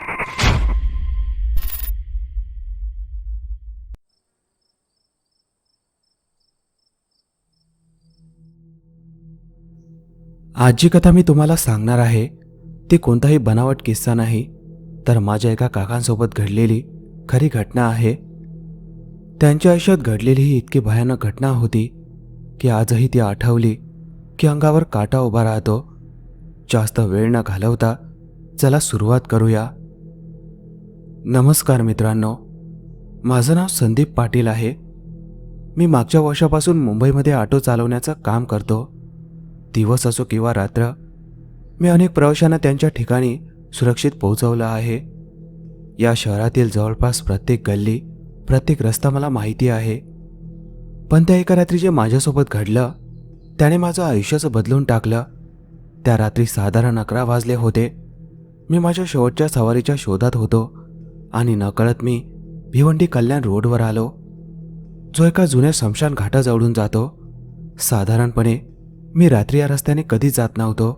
आज जी कथा मी तुम्हाला सांगणार आहे ती कोणताही बनावट किस्सा नाही, तर माझ्या एका काकांसोबत घडलेली खरी घटना आहे. त्यांच्या आयुष्यात घडलेली ही इतकी भयानक घटना होती की आजही ती आठवली की अंगावर काटा उभा राहतो. जास्त वेळ न घालवता चला सुरुवात करूया. नमस्कार मित्रांनो, माझं नाव संदीप पाटील आहे. मी मागच्या वर्षापासून मुंबईमध्ये ऑटो चालवण्याचं काम करतो. दिवस असो किंवा रात्र, मी अनेक प्रवाशांना त्यांच्या ठिकाणी सुरक्षित पोहोचवलं आहे. या शहरातील जवळपास प्रत्येक गल्ली, प्रत्येक रस्ता मला माहिती आहे. पण त्या एका रात्री जे माझ्यासोबत घडलं त्याने माझं आयुष्यच बदलून टाकलं. त्या रात्री साधारण 11 वाजले होते. मी माझ्या शेवटच्या सवारीच्या शोधात होतो आणि नकळत मी भिवंडी कल्याण रोडवर आलो, जो एका जुन्या स्मशान घाटाजवळून जातो. साधारणपणे मी रात्री या रस्त्याने कधीच जात नव्हतो,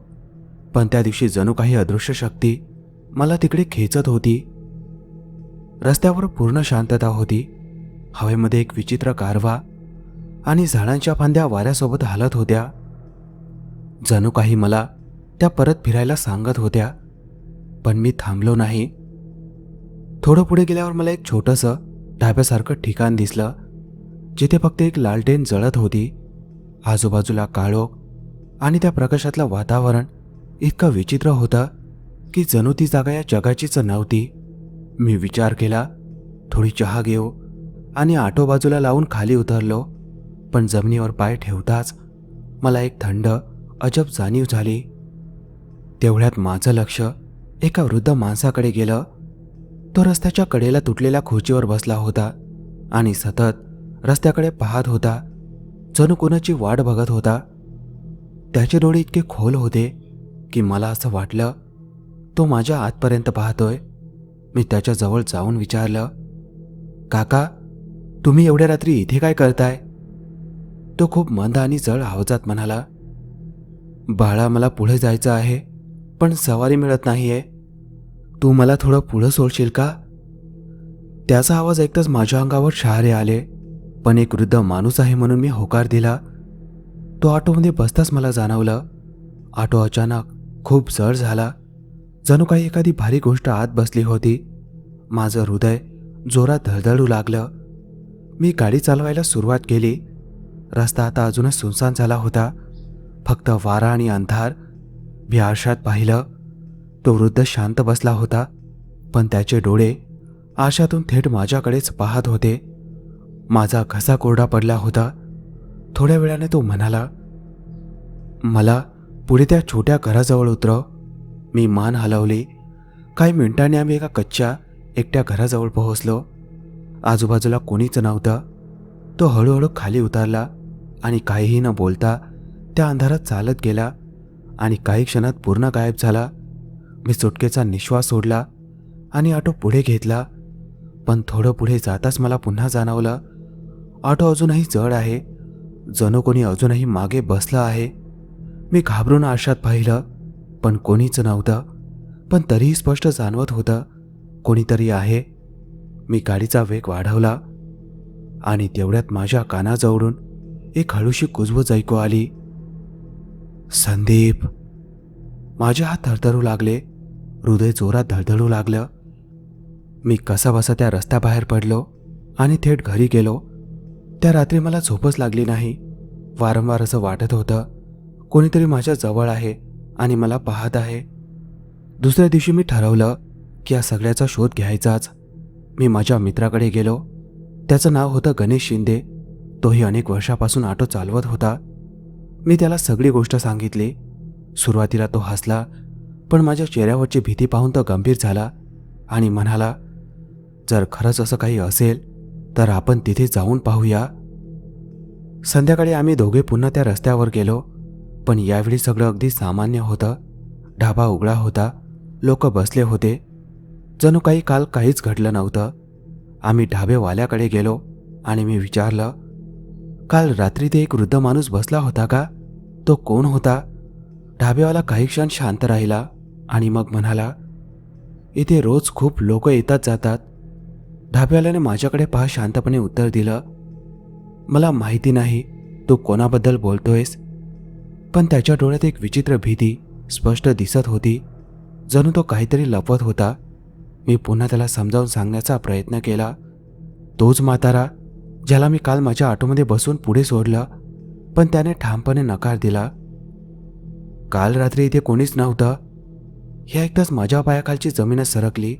पण त्या दिवशी जणू काही अदृश्य शक्ती मला तिकडे खेचत होती. रस्त्यावर पूर्ण शांतता होती. हवेमध्ये एक विचित्र गारवा आणि झाडांच्या फांद्या वाऱ्यासोबत हालत होत्या. जणू काही मला त्या परत फिरायला सांगत होत्या. पण मी थांबलो नाही. थोडं पुढे गेल्यावर मला एक छोटंसं ढाब्यासारखं ठिकाण दिसलं, जिथे फक्त एक लालटेन जळत होती. आजूबाजूला काळोख आणि त्या प्रकाशातलं वातावरण इतकं विचित्र होतं की जणू ती जागा या जगाचीच नव्हती. मी विचार केला, थोडी चहा घेऊ, आणि ऑटो बाजूला लावून खाली उतरलो. पण जमिनीवर पाय ठेवताच मला एक थंड अजब जाणीव झाली. तेवढ्यात माझं लक्ष एका वृद्ध माणसाकडे गेलं. तो रस्त्याच्या कडेला तुटलेल्या खुर्चीवर बसला होता आणि सतत रस्त्याकडे पाहत होता, जणू कोणाची वाट बघत होता. त्याचे डोळे इतके खोल होते की मला असं वाटलं तो माझ्या आतपर्यंत पाहतोय. मी त्याच्या जवळ जाऊन विचारलं, काका, तुम्ही एवढ्या रात्री इथे काय करताय? तो खूप मंद आणि जळ आवाजात म्हणाला, बाळा, मला पुढे जायचं आहे, पण सवारी मिळत नाहीये. तू मला थोडं पुढं सोडशील का? त्याचा आवाज ऐकताच माझ्या अंगावर शहारे आले. पण एक वृद्ध माणूस आहे म्हणून मी होकार दिला. तो ऑटोमध्ये बसताच मला जाणवलं, ऑटो अचानक खूप जड झाला. जणू काही एखादी भारी गोष्ट आत बसली होती. माझं हृदय जोरात धडधडू लागलं. मी गाडी चालवायला सुरुवात केली. रस्ता आता अजूनच सुनसान झाला होता. फक्त वारा आणि अंधार. मी आरशात पाहिलं. तो वृद्ध शांत बसला होता, पण त्याचे डोळे आरशातून थेट माझ्याकडेच पाहत होते. माझा घसा कोरडा पडला होता. थोड्या वेळाने तो म्हणाला, मला पुढे त्या छोट्या घराजवळ उतरव. मी मान हलवली. काही मिनिटांनी आम्ही एका कच्च्या एकट्या घराजवळ पोहोचलो. आजूबाजूला कोणीच नव्हतं. तो हळूहळू खाली उतरला आणि काहीही न बोलता त्या अंधारात चालत गेला आणि काही क्षणात पूर्ण गायब झाला. मी सुटकेचा निश्वास सोडला आणि ऑटो पुढे घेतला. पण थोडं पुढे जाताच मला पुन्हा जाणवलं, ऑटो अजूनही जड आहे. जणू कोणी अजूनही मागे बसलं आहे. मी घाबरून आरशात पाहिलं, पण कोणीच नव्हतं. पण तरीही स्पष्ट जाणवत होतं कोणीतरी आहे. मी गाडीचा वेग वाढवला आणि तेवढ्यात माझ्या कानाजवळून एक हळूशी कुजबूज ऐकू आली, संदीप. माझे हात थरथरू लागले. हृदय जोरात धडधडू लागलं. मी कसाबसा त्या रस्त्याबाहेर पडलो आणि थेट घरी गेलो. त्या रात्री मला झोपच लागली नाही. वारंवार असं वाटत होतं कोणीतरी माझ्या जवळ आहे आणि मला पाहत आहे. दुसऱ्या दिवशी मी ठरवलं की या सगळ्याचा शोध घ्यायचाच. मी माझ्या मित्राकडे गेलो. त्याचं नाव होतं गणेश शिंदे. तोही अनेक वर्षापासून ऑटो चालवत होता. मी त्याला सगळी गोष्ट सांगितली. सुरुवातीला तो हसला, पण माझ्या चेहऱ्यावरची भीती पाहून तो गंभीर झाला आणि म्हणाला, जर खरंच असं काही असेल तर आपण तिथे जाऊन पाहूया. संध्याकाळी आम्ही दोघे पुन्हा त्या रस्त्यावर गेलो. पण यावेळी सगळं अगदी सामान्य होतं. ढाबा उघडा होता. लोक बसले होते. जणू काही काल काहीच घडलं नव्हतं. आम्ही ढाबेवाल्याकडे गेलो आणि मी विचारलं, काल रात्री ते एक वृद्ध माणूस बसला होता का? तो कोण होता? ढाबेवाला काही क्षण शांत राहिला आणि मग म्हणाला, इथे रोज खूप लोक येतात जातात. ढाब्यावाल्याने माझ्याकडे पाहा शांतपणे उत्तर दिलं, मला माहिती नाही तू कोणाबद्दल बोलतोयस, पण त्याच्या डोळ्यात एक विचित्र भीती स्पष्ट दिसत होती. जणू तो काहीतरी लपवत होता. मी पुन्हा त्याला समजावून सांगण्याचा प्रयत्न केला. तोच म्हातारा ज्याला मी काल माझ्या ऑटोमध्ये बसून पुढे सोडलं, पण त्याने ठामपणे नकार दिला. काल रात्री इथे कोणीच नव्हतं. हे ऐकताच माझ्या पायाखालची जमीनच सरकली,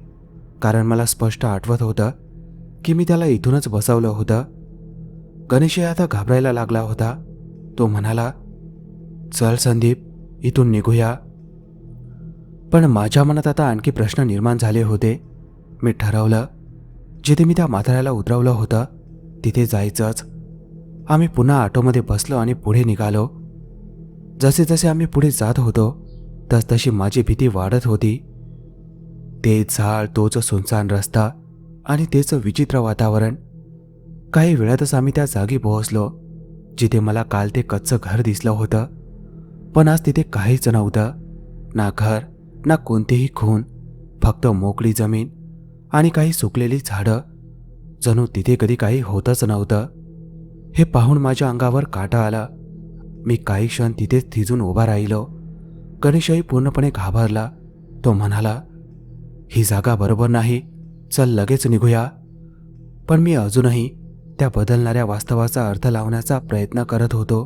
कारण मला स्पष्ट आठवत होतं की मी त्याला इथूनच बसवलं होतं. गणेशही आता घाबरायला लागला होता. तो म्हणाला, चल संदीप, इथून निघूया. पण माझ्या मनात आता आणखी प्रश्न निर्माण झाले होते. मी ठरवलं, जिथे मी त्या म्हाताऱ्याला उतरवलं होतं तिथे जायचंच. आम्ही पुन्हा ऑटोमध्ये बसलो आणि पुढे निघालो. जसे जसे आम्ही पुढे जात होतो तसतशी माझी भीती वाढत होती. तेच झाड, तोच सुनसान रस्ता आणि तेच विचित्र वातावरण. काही वेळातच आम्ही त्या जागी पोहोचलो जिथे मला काल ते कच्चं घर दिसलं होतं. पण आज तिथे काहीच नव्हतं. ना घर, ना कोणतीही खून, फक्त मोकळी जमीन आणि काही सुकलेली झाडं. जणू तिथे कधी काही होतच नव्हतं. हे पाहून माझ्या अंगावर काटा आला. मी काही क्षण तिथेच थिजून उभा राहिलो. गणेशही पूर्णपणे घाबरला. तो म्हणाला, ही जागा बरोबर नाही, चल लगेच निघूया. पण मी अजूनही त्या बदलणाऱ्या वास्तवाचा अर्थ लावण्याचा प्रयत्न करत होतो.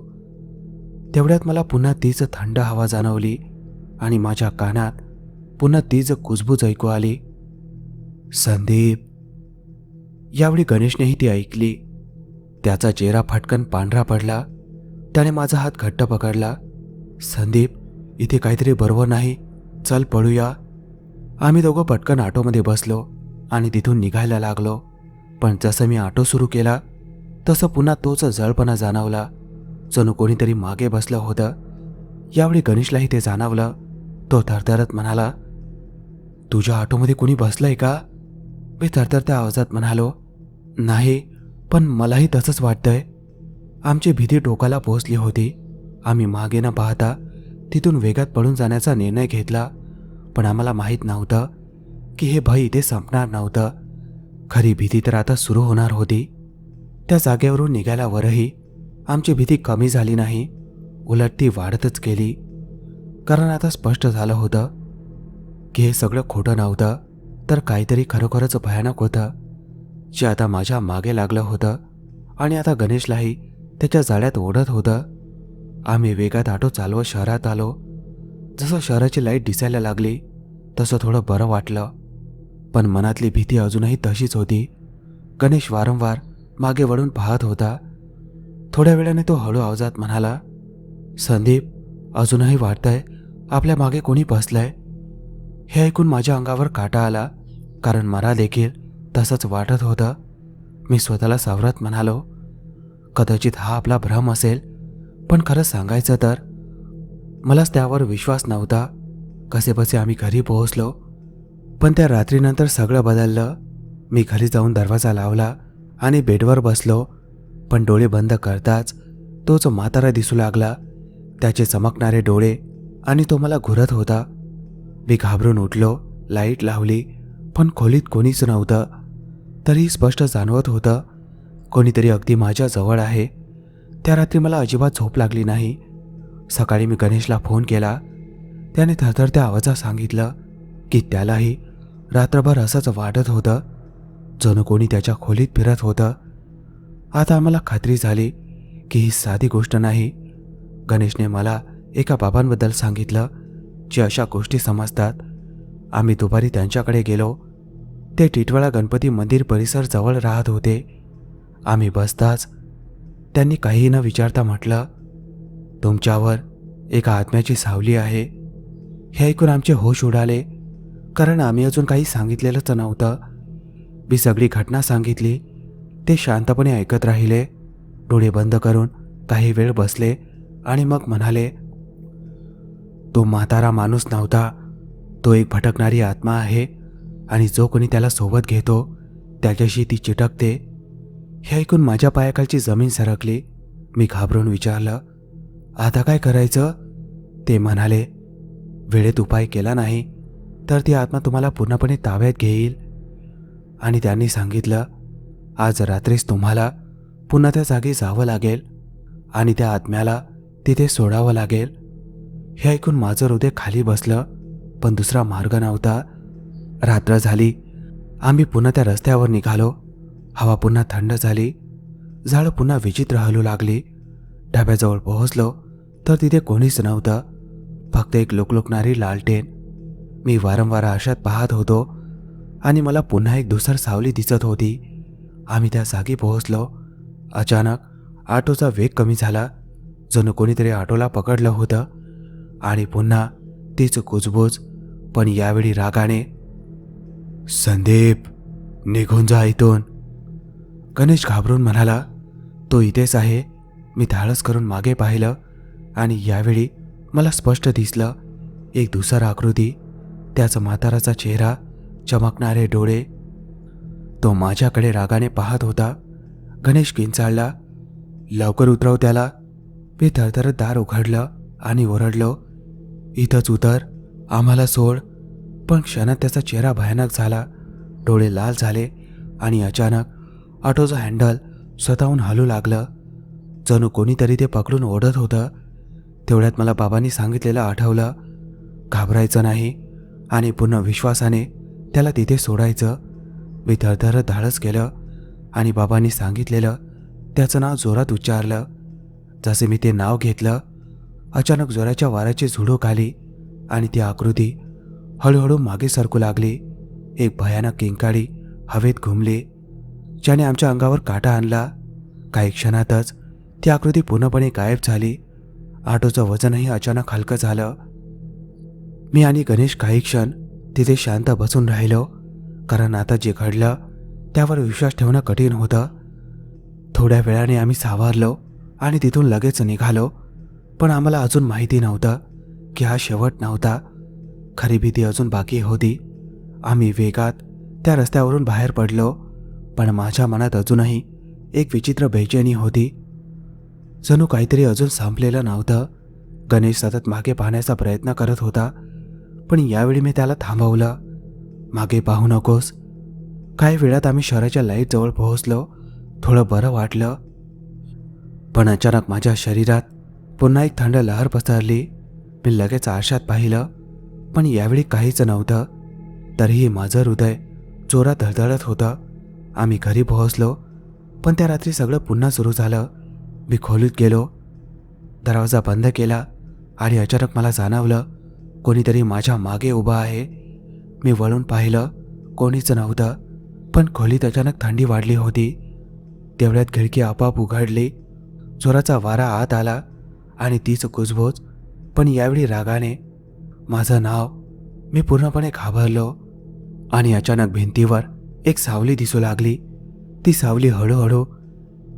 तेवढ्यात मला पुन्हा तीच थंड हवा जाणवली आणि माझ्या कानात पुन्हा तीच कुजबूज ऐकू आली, संदीप. यावेळी गणेशनेही ती ऐकली. त्याचा चेहरा फटकन पांढरा पडला. त्याने माझा हात घट्ट पकडला. संदीप, इथे काहीतरी बरोबर नाही, चल पळूया. आम्ही दोघं पटकन ऑटोमध्ये बसलो आणि तिथून निघायला लागलो. पण जसं मी ऑटो सुरू केला तसं पुन्हा तोच जळपणा जाणवला. जणू कोणीतरी मागे बसलं होतं. यावेळी गणेशलाही ते जाणवलं. तो थरथरत म्हणाला, तुझ्या ऑटोमध्ये कोणी बसलंय का? मी थरथरत्या आवाजात म्हणालो, नाही, पण मलाही तसंच वाटतंय. आमची भीती टोकाला पोहोचली होती. आम्ही मागे न पाहता तिथून वेगात पळून जाण्याचा निर्णय घेतला. पण आम्हाला माहीत नव्हतं की हे भय इथे संपणार नव्हतं. खरी भीती तर आता सुरू होणार होती. त्या जागेवरून निघाल्यावरही आमची भीती कमी झाली नाही, उलट ती वाढतच गेली. कारण आता स्पष्ट झालं होतं की हे सगळं खोटं नव्हतं, तर काहीतरी खरोखरच भयानक होतं, जे आता माझ्या मागे लागलं होतं आणि आता गणेशलाही त्याच्या जाळ्यात ओढत होतं. आम्ही वेगात ऑटो चालवत शहरात आलो. जसं शहराची लाईट दिसायला लागली तसं थोडं बरं वाटलं. पण मनातली भीती अजूनही तशीच होती. गणेश वारंवार मागे वळून पाहत होता. थोड्या वेळाने तो हळू आवाजात म्हणाला, संदीप, अजूनही वाटतंय आपल्या मागे कोणी बसलंय. हे ऐकून माझ्या अंगावर काटा आला, कारण मला देखील तसंच वाटत होतं. मी स्वतःला सावरत म्हणालो, कदाचित हा आपला भ्रम असेल. पण खरं सांगायचं तर मलाच त्यावर विश्वास नव्हता. कसेबसे आम्ही घरी पोहोचलो. पण त्या रात्रीनंतर सगळं बदललं. मी घरी जाऊन दरवाजा लावला आणि बेडवर बसलो. पण डोळे बंद करताच तोच म्हातारा दिसू लागला. त्याचे चमकणारे डोळे आणि तो मला घुरत होता. मी घाबरून उठलो, लाईट लावली, पण खोलीत कोणीच नव्हतं. तरीही स्पष्ट जाणवत होतं कोणीतरी अगदी माझ्या जवळ आहे. त्या रात्री मला अजिबात झोप लागली नाही. सकाळी मी गणेशला फोन केला. त्याने थरथरत्या आवाजात सांगितलं की त्यालाही रात्रभर असंच वाटत होतं, जणू कोणी त्याच्या खोलीत फिरत होतं. आता आम्हाला खात्री झाली की ही साधी गोष्ट नाही. गणेशने मला एका बाबांबद्दल सांगितलं जे अशा गोष्टी समजतात. आम्ही दुपारी त्यांच्याकडे गेलो. ते टिटवाळा गणपती मंदिर परिसर जवळ राहत होते. आम्ही बसताच त्यांनी काहीही न विचारता म्हटलं, तुमच्यावर एका आत्म्याची सावली आहे. हे ऐकून आमचे होश उडाले, कारण आम्ही अजून काही सांगितलेलंच नव्हतं. मी सगळी घटना सांगितली. ते शांतपणे ऐकत राहिले, डोळे बंद करून काही वेळ बसले आणि मग म्हणाले, तो म्हातारा माणूस नव्हता, तो एक भटकणारी आत्मा आहे आणि जो कोणी त्याला सोबत घेतो त्याच्याशी ती चिटकते. हे ऐकून माझ्या पायाखालची जमीन सरकली. मी घाबरून विचारलं, आता काय करायचं? ते म्हणाले, वेळेत उपाय केला नाही तर ती आत्मा तुम्हाला पूर्णपणे ताब्यात घेईल. आणि त्यांनी सांगितलं, आज रात्रीच तुम्हाला पुन्हा त्या जागी जावं लागेल आणि त्या आत्म्याला तिथे सोडावं लागेल. हे ऐकून माझं हृदय खाली बसलं, पण दुसरा मार्ग नव्हता. रात्र झाली. आम्ही पुन्हा त्या रस्त्यावर निघालो. हवा पुन्हा थंड झाली. झाडं पुन्हा विचित्र हलू लागली. ढाब्याजवळ पोहोचलो तर तिथे कोणीच नव्हतं, फक्त एक लोकलोकणारी लालटेन. मी वारंवार आरशात पाहत होतो आणि मला पुन्हा एक धुसर सावली दिसत होती. आम्ही त्या जागी पोहोचलो. अचानक ऑटोचा वेग कमी झाला. जणू कोणीतरी ऑटोला पकडलं होतं आणि पुन्हा तीच कुजबूज, पण यावेळी रागाने, संदीप, निघून जा इथून. गणेश घाबरून म्हणाला, तो इथेच आहे. मी धाडस करून मागे पाहिलं आणि यावेळी मला स्पष्ट दिसलं एक धुसर आकृती, त्याचा म्हाताराचा चेहरा, चमकणारे डोळे. तो माझ्याकडे रागाने पाहत होता. गणेश किंचाळला, लवकर उतरव त्याला. मी थरथरत दार उघडलं आणि ओरडलो, इथंच उतर, आम्हाला सोड. पण क्षणात त्याचा चेहरा भयानक झाला. डोळे लाल झाले आणि अचानक ऑटोचं हँडल स्वतःहून हलू लागलं. जणू कोणीतरी ते पकडून ओढत होतं. तेवढ्यात मला बाबांनी सांगितलेलं आठवलं, घाबरायचं नाही आणि पूर्ण विश्वासाने त्याला तिथे सोडायचं. मी थरथरत धाडस केलं आणि बाबांनी सांगितलेलं त्याचं नाव जोरात उच्चारलं. जसे मी ते नाव घेतलं, अचानक जोराच्या वाऱ्याची झुळूक आली आणि ती आकृती हळूहळू मागे सरकू लागली. एक भयानक किंकाळी हवेत घुमली, ज्याने आमच्या अंगावर काटा आणला. काही क्षणातच ती आकृती पूर्णपणे गायब झाली. ऑटोचं वजनही अचानक हलकं झालं. मी आणि गणेश काही क्षण तिथे शांत बसून राहिलो, कारण आता जे घडलं त्यावर विश्वास ठेवणं कठीण होतं. थोड्या वेळाने आम्ही सावरलो आणि तिथून लगेच निघालो. पण आम्हाला अजून माहिती नव्हतं की हा शेवट नव्हता. खरी भीती अजून बाकी होती. आम्ही वेगात त्या रस्त्यावरून बाहेर पडलो, पण माझ्या मनात अजूनही एक विचित्र बेचैनी होती. जणू काहीतरी अजून संपलेलं नव्हतं. गणेश सतत मागे पाहण्याचा प्रयत्न करत होता, पण यावेळी मी त्याला थांबवलं. मागे पाहू नकोस. काही वेळात आम्ही शहराच्या लाईटजवळ पोहोचलो. थोडं बरं वाटलं, पण अचानक माझ्या शरीरात पुन्हा एक थंड लहर पसरली. मी लगेच आरशात पाहिलं, पण यावेळी काहीच नव्हतं. तरीही माझं हृदय जोरात धडधडत होतं. आम्ही घरी पोहोचलो, पण त्या रात्री सगळं पुन्हा सुरू झालं. मी खोलीत गेलो, दरवाजा बंद केला आणि अचानक मला जाणवलं कोणीतरी माझ्या मागे उभं आहे. मी वळून पाहिलं, कोणीच नव्हतं, पण खोलीत अचानक थंडी वाढली होती. तेवढ्यात खिडकी आपोआप उघडली. जोराचा वारा आत आला आणि तीच कुजबूज, पण यावेळी रागाने, माझं नाव. मी पूर्णपणे घाबरलो आणि अचानक भिंतीवर एक सावली दिसू लागली. ती सावली हळूहळू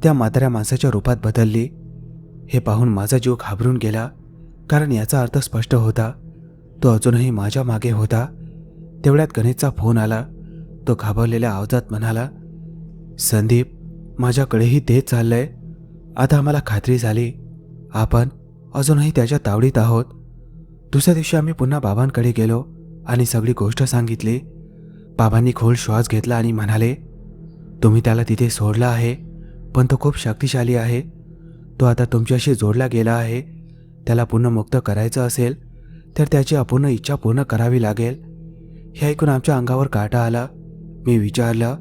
त्या म्हाताऱ्या माणसाच्या रूपात बदलली. हे पाहून माझा जीव घाबरून गेला, कारण याचा अर्थ स्पष्ट होता, तो अजूनही माझ्या मागे होता. तेवढ्यात गणेशचा फोन आला. तो घाबरलेल्या आवाजात म्हणाला, संदीप, माझ्याकडेही तेच चाललंय. आता आम्हाला खात्री झाली, आपण अजूनही त्याच्या तावडीत आहोत. दुसऱ्या दिवशी आम्ही पुन्हा बाबांकडे गेलो आणि सगळी गोष्ट सांगितली. बाबांनी खोल श्वास घेतला आणि म्हणाले, तुम्ही त्याला तिथे सोडला आहे, पण तो खूप शक्तिशाली आहे. तो आता तुमच्याशी जोडला गेला आहे. त्याला पुन्हा मुक्त करायचं असेल तर त्याची अपूर्ण इच्छा पूर्ण करावी लागेल. हे ऐकून आमच्या अंगावर काटा आला. मी विचारलं,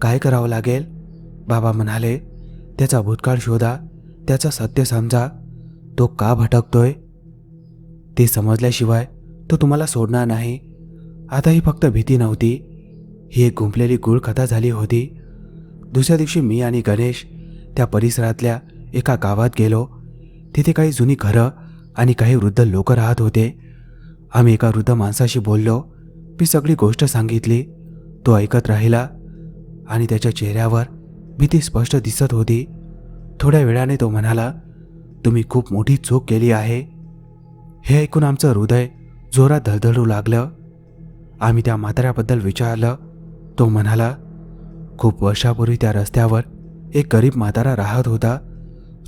काय करावं लागेल? बाबा म्हणाले, त्याचा भूतकाळ शोधा, त्याचं सत्य समजा, तो का भटकतोय ते समजल्याशिवाय तो तुम्हाला सोडणार नाही. आता ही फक्त भीती नव्हती, ही एक गुंफलेली गूढ कथा झाली होती. दुसऱ्या दिवशी मी आणि गणेश त्या परिसरातल्या एका गावात गेलो. तिथे काही जुनी घरं आणि काही वृद्ध लोक राहत होते. आम्ही एका वृद्ध माणसाशी बोललो. मी सगळी गोष्ट सांगितली. तो ऐकत राहिला आणि त्याच्या चेहऱ्यावर भीती स्पष्ट दिसत होती. थोड्या वेळाने तो म्हणाला, तुम्ही खूप मोठी चूक केली आहे. हे ऐकून आमचं हृदय जोरात धडधडू लागलं. आम्ही त्या म्हाताऱ्याबद्दल विचारलं. तो म्हणाला, खूप वर्षापूर्वी त्या रस्त्यावर एक गरीब म्हातारा राहत होता.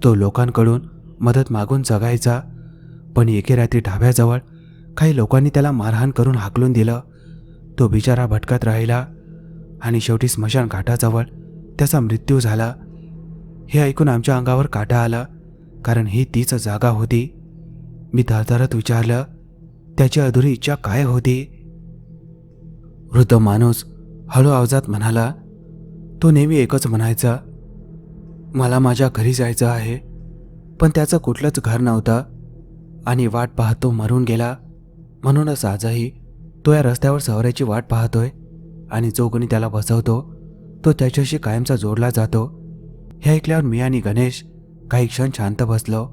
तो लोकांकडून मदत मागून जगायचा, पण एके रात्री ढाब्याजवळ काही लोकांनी त्याला मारहाण करून हाकलून दिलं. तो बिचारा भटकत राहिला आणि शेवटी स्मशान घाटाजवळ त्याचा मृत्यू झाला. हे ऐकून आमच्या अंगावर काटा आला, कारण ही तीच जागा होती. मी थरथरत विचारलं, त्याची अधुरी इच्छा काय होती? वृद्ध माणूस हळू आवाजात म्हणाला, तो नेहमी एकच म्हणायचा, मला माझ्या घरी जायचं आहे. पण त्याचं कुठलंच घर नव्हतं आणि वाट पाहत तो मरून गेला. म्हणूनच आजही तो या रस्त्यावर सवारीची वाट पाहतोय आणि जो कोणी त्याला बसवतो तो त्याच्याशी कायमचा जोडला जातो. हे ऐकल्यावर मी आणि गणेश काही क्षण शांत बसलो.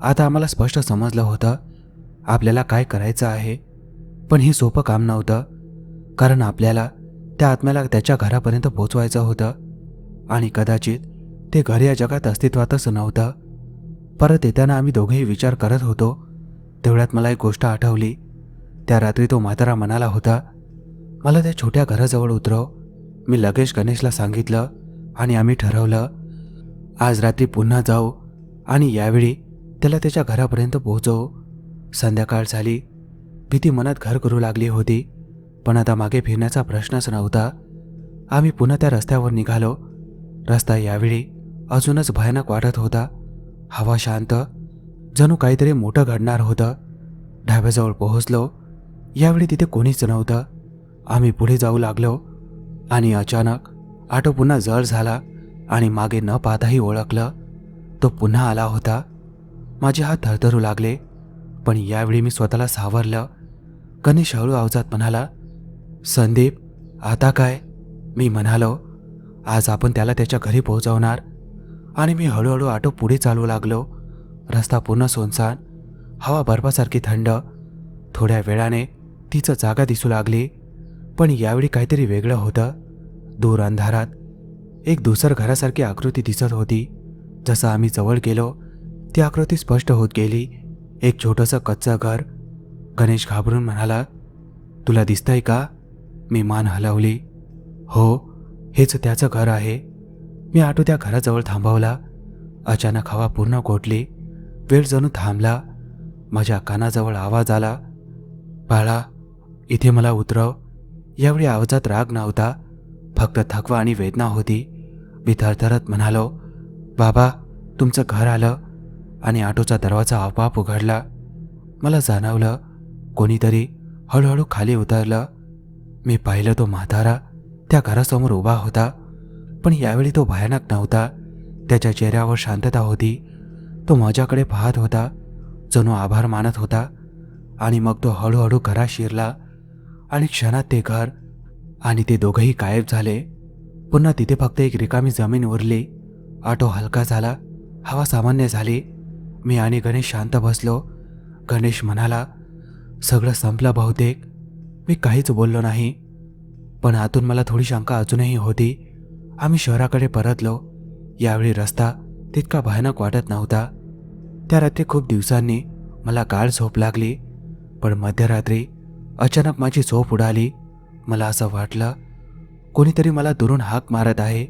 आता आम्हाला स्पष्ट समजलं होतं आपल्याला काय करायचं आहे. पण हे सोपं काम नव्हतं, कारण आपल्याला त्या आत्म्याला त्याच्या घरापर्यंत पोचवायचं होतं आणि कदाचित ते घर या जगात अस्तित्वातच नव्हतं. परत येताना आम्ही दोघेही विचार करत होतो. तेवढ्यात मला एक गोष्ट आठवली. त्या रात्री तो म्हातारा म्हणाला होता, मला त्या छोट्या घराजवळ उतरव. मी लगेच गणेशला सांगितलं आणि आम्ही ठरवलं आज रात्री पुन्हा जाऊ आणि यावेळी त्याला त्याच्या घरापर्यंत पोहोचवू. संध्याकाळ झाली. भीती मनात घर करू लागली होती, पण आता मागे फिरण्याचा प्रश्नच नव्हता. आम्ही पुन्हा त्या रस्त्यावर निघालो. रस्ता यावेळी अजूनच भयानक वाटत होता. हवा शांत, जणू काहीतरी मोठं घडणार होतं. ढाब्याजवळ पोहोचलो. यावेळी तिथे कोणीच नव्हतं. आम्ही पुढे जाऊ लागलो आणि अचानक ऑटो पुन्हा जड झाला आणि मागे न पाहताही ओळखलं. तो पुन्हा आला होता. माझे हात थरथरू लागले, पण यावेळी मी स्वतःला सावरलं. गणेश हळू आवाजात म्हणाला, संदीप, आता काय? मी म्हणालो, आज आपण त्याला त्याच्या घरी पोहोचवणार. आणि मी हळूहळू ऑटो पुढे चालू लागलो. रस्ता पूर्ण सुनसान, हवा बर्फासारखी थंड. थोड्या वेळाने तिचं जागा दिसू लागली, पण यावेळी काहीतरी वेगळं होतं. दूर अंधारात एक धुसर घरासारखी आकृती दिसत होती. जसं आम्ही जवळ गेलो ती आकृती स्पष्ट होत गेली. एक छोटंसं कच्चं घर. गणेश घाबरून म्हणाला, तुला दिसतंय का? मी मान हलवली. हो, हेच त्याचं घर आहे. मी ऑटो त्या घराजवळ थांबवला. अचानक हवा पूर्ण गोठली. वेळ जणू थांबला. माझ्या कानाजवळ आवाज आला, बाळा, इथे मला उतरव. यावेळी आवाजात राग नव्हता, फक्त थकवा आणि वेदना होती. मी थरथरत म्हणालो, बाबा, तुमचं घर आलं. आणि ऑटोचा दरवाजा आपोआप उघडला. मला जाणवलं कोणीतरी हळूहळू खाली उतरलं. मी पाहिलं तो म्हातारा त्या घरासमोर उभा होता, पण यावेळी तो भयानक नव्हता. त्याच्या चेहऱ्यावर शांतता होती. तो माझ्याकडे पाहत होता, जणू आभार मानत होता. आणि मग तो हळूहळू घरात शिरला आणि क्षणात ते घर आणि ते दोघंही गायब झाले. पुन्हा तिथे फक्त एक रिकामी जमीन उरली. ऑटो हलका झाला. हवा सामान्य झाली. मी आणि गणेश शांत बसलो. गणेश म्हणाला, सगळं संपलं बहुतेक. मी काहीच बोललो नाही, पण आतून मला थोडी शंका अजूनही होती. आम्ही शहराकडे परतलो. यावेळी रस्ता तितका भयानक वाटत नव्हता. त्या रात्री खूप दिवसांनी मला गाढ झोप लागली, पण मध्यरात्री अचानक माझी झोप उडाली. मला असं वाटलं कोणीतरी मला दुरून हाक मारत आहे,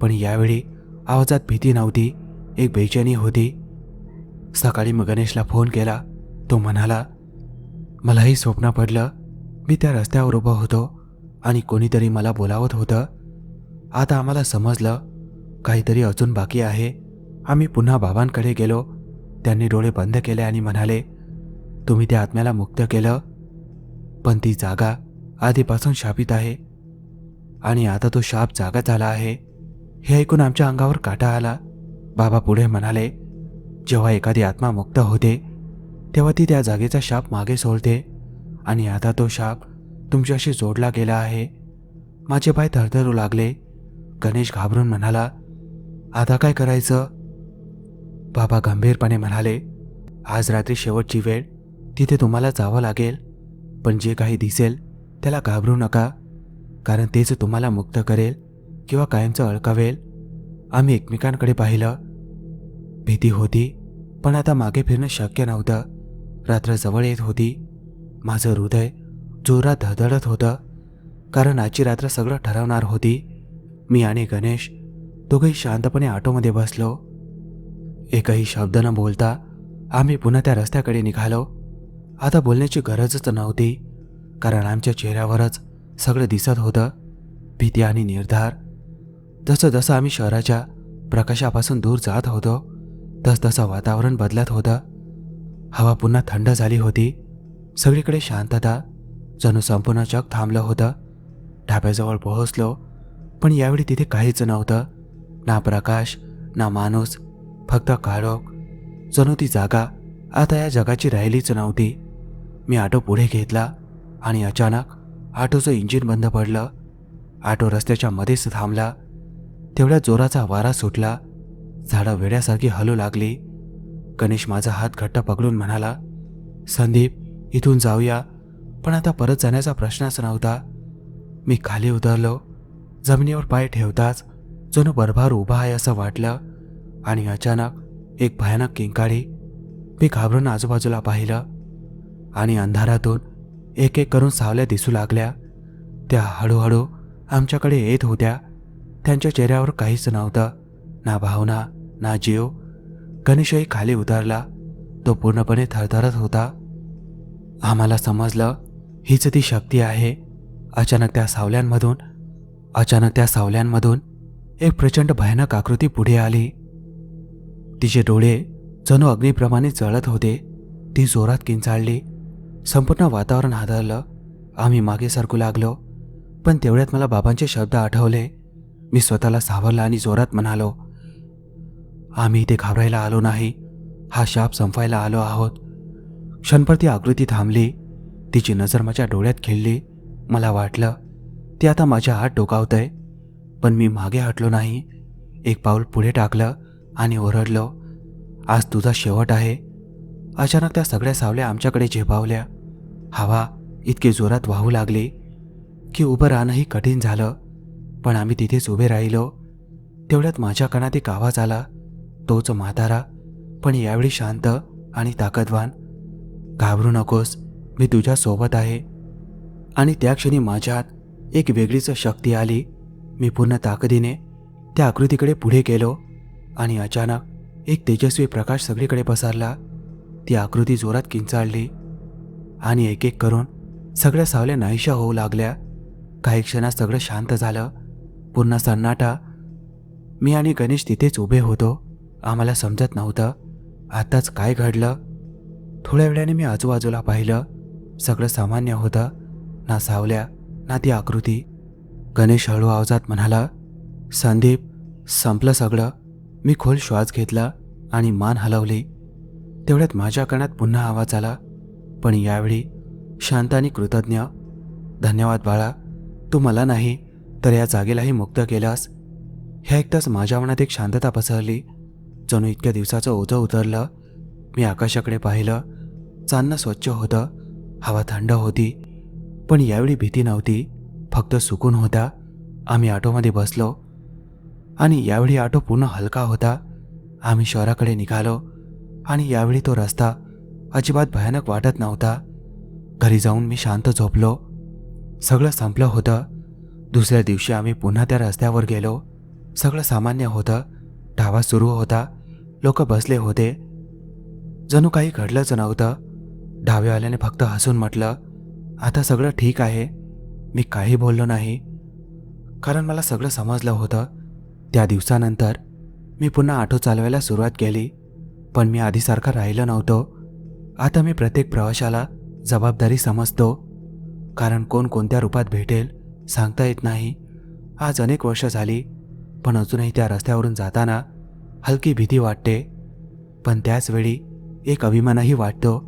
पण यावेळी आवाजात भीती नव्हती, एक बेचैनी होती. सकाळी मी गणेशला फोन केला. तो म्हणाला, मलाही स्वप्न पडलं. मी त्या रस्त्यावर उभं होतो आणि कोणीतरी मला बोलावत होतं. आता आम्हाला समजलं काहीतरी अजून बाकी आहे. आम्ही पुन्हा बाबांकडे गेलो. त्यांनी डोळे बंद केले आणि म्हणाले, तुम्ही त्या आत्म्याला मुक्त केलं, पण ती जागा आधीपासून शापित आहे आणि आता तो शाप जागा झाला आहे. हे ऐकून आमच्या अंगावर काटा आला. बाबा पुढे म्हणाले, जेव्हा एखादी आत्मा मुक्त होते तेव्हा ती त्या जागेचा शाप मागे सोडते आणि आता तो शाप तुमच्याशी जोडला गेला आहे. माझे पाय थरथरू लागले. गणेश घाबरून म्हणाला, आता काय करायचं? बाबा गंभीरपणे म्हणाले, आज रात्री शेवटची वेळ. तिथे तुम्हाला जावं लागेल, पण जे काही दिसेल त्याला घाबरू नका, कारण तेच तुम्हाला मुक्त करेल किंवा कायमचं अडकवेल. आम्ही एकमेकांकडे पाहिलं. भीती होती, पण आता मागे फिरणं शक्य नव्हतं. रात्र जवळ येत होती. माझं हृदय जोरात धडधडत होतं, कारण आजची रात्र सगळं ठरवणार होती. मी आणि गणेश दोघंही शांतपणे ऑटोमध्ये बसलो. एकही शब्द न बोलता आम्ही पुन्हा त्या रस्त्याकडे निघालो. आता बोलण्याची गरजच नव्हती, कारण आमच्या चेहऱ्यावरच सगळं दिसत होतं, भीती आणि निर्धार. जसं जसं आम्ही शहराच्या प्रकाशापासून दूर जात होतो, तसतसं वातावरण बदलत होतं. हवा पुन्हा थंड झाली होती. सगळीकडे शांतता, जणू संपूर्ण जग थांबलं होतं. ढाब्याजवळ पोहोचलो, पण यावेळी तिथे काहीच नव्हतं. ना प्रकाश, ना माणूस, फक्त काळोख. जणू ती जागा आता या जगाची राहिलीच नव्हती. मी ऑटो पुढे घेतला आणि अचानक ऑटोचं इंजिन बंद पडलं. ऑटो रस्त्याच्या मध्येच थांबला. तेवढ्या जोराचा वारा सुटला. झाडं वेड्यासारखी हलू लागली. गणेश माझा हात घट्ट पकडून म्हणाला, संदीप, इथून जाऊया. पण आता परत जाण्याचा प्रश्नच नव्हता. मी खाली उतरलो. जमिनीवर पाय ठेवताच जणू बरभार उभा आहे असं वाटलं. आणि अचानक एक भयानक किंकाळी. मी घाबरून आजूबाजूला पाहिलं आणि अंधारातून एक एक करून सावल्या दिसू लागल्या. त्या हळूहळू आमच्याकडे येत होत्या. त्यांच्या चेहऱ्यावर काहीच नव्हतं, ना भावना, ना जीव. गणेशही खाली उतरला. तो पूर्णपणे थरथरत होता. आम्हाला समजलं, हीच ती शक्ती आहे. अचानक त्या सावल्यांमधून एक प्रचंड भयानक आकृती पुढे आली. तिचे डोळे जणू अग्नीप्रमाणे जळत होते. ती जोरात किंचाळली. संपूर्ण वातावरण हादरलं. आम्ही मागे सरकू लागलो. पण तेवढ्यात मला बाबांचे शब्द आठवले. मी स्वतःला सावरलं आणि जोरात म्हणालो, आम्ही इथे घाबरायला आलो नाही, हा शाप संपवायला आलो आहोत. क्षणभर ती आकृती थांबली. तिची नजर माझ्या डोळ्यात खिळली. मला वाटलं ती आता माझ्या हात डोकावतंय. पण मी मागे हटलो नाही. एक पाऊल पुढे टाकलं आणि ओरडलो, आज तुझा शेवट आहे. अचानक त्या सगळ्या सावल्या आमच्याकडे झेपावल्या. हवा इतकी जोरात वाहू लागली की उभं राहणंही कठीण झालं. पण आम्ही तिथेच उभे राहिलो. तेवढ्यात माझ्या कानात एक आवाज आला, तोच म्हातारा, पण यावेळी शांत आणि ताकदवान. घाबरू नकोस, मी तुझ्या सोबत आहे. आणि त्या क्षणी माझ्यात एक वेगळीच शक्ती आली. मी पूर्ण ताकदीने त्या आकृतीकडे पुढे गेलो आणि अचानक एक तेजस्वी प्रकाश सगळीकडे पसरला. ती आकृती जोरात किंचाळली आणि एक एक करून सगळ्या सावल्या नाहीशा होऊ लागल्या. काही क्षणात सगळं शांत झालं. पूर्ण सन्नाटा. मी आणि गणेश तिथेच उभे होतो. आम्हाला समजत नव्हतं आताच काय घडलं. थोड्या वेळाने मी आजूबाजूला पाहिलं. सगळं सामान्य होतं, ना सावल्या ना ती आकृती. गणेश हळू आवाजात म्हणाला, संदीप, संपलं सगळं. मी खोल श्वास घेतला आणि मान हलवली. तेवढ्यात माझ्या कानात पुन्हा आवाज आला, पण यावेळी शांत आणि कृतज्ञ. धन्यवाद बाळा, तू मला नाही तर या जागेलाही मुक्त केलास. ह्या ऐकताच माझ्या मनात एक शांतता पसरली. जणू इतक्या दिवसाचं ओझं उतरलं. मी आकाशाकडे पाहिलं. चांदणं स्वच्छ होतं, हवा थंड होती. पण यावेळी भीती नव्हती, फक्त सुकून होता. आम्ही ऑटोमध्ये बसलो आणि यावेळी ऑटो पूर्ण हलका होता. आम्ही शहराकडे निघालो आणि यावेळी तो रस्ता अजिबात भयानक वाटत नव्हता. घरी जाऊन मी शांत झोपलो. सगळं संपलं होतं. दुसऱ्या दिवशी आम्ही पुन्हा त्या रस्त्यावर गेलो. सगळं सामान्य होतं. ढाबा सुरू होता. लोक बसले होते. जणू काही घडलंच नव्हतं. ढाबेवाल्याने फक्त हसून म्हटलं, आता सगळं ठीक आहे. मी काही बोललो नाही, कारण मला सगळं समजलं होतं. त्या दिवसानंतर मी पुन्हा ऑटो चालवायला सुरुवात केली. पण मी आधीसारखा राहिलो नव्हतो. आता मी प्रत्येक प्रवाशाला जबाबदारी समजतो, कारण कोण कोणत्या रूपात भेटेल सांगता येत नाही. आज अनेक वर्ष झाली, पण अजूनही त्या रस्त्यावरून जाताना हलकी भीती वाटते. पण त्याचवेळी एक अभिमानही वाटतो,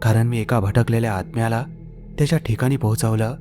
कारण मी एका भटकलेल्या आत्म्याला त्याच्या ठिकाणी पोहोचवलं.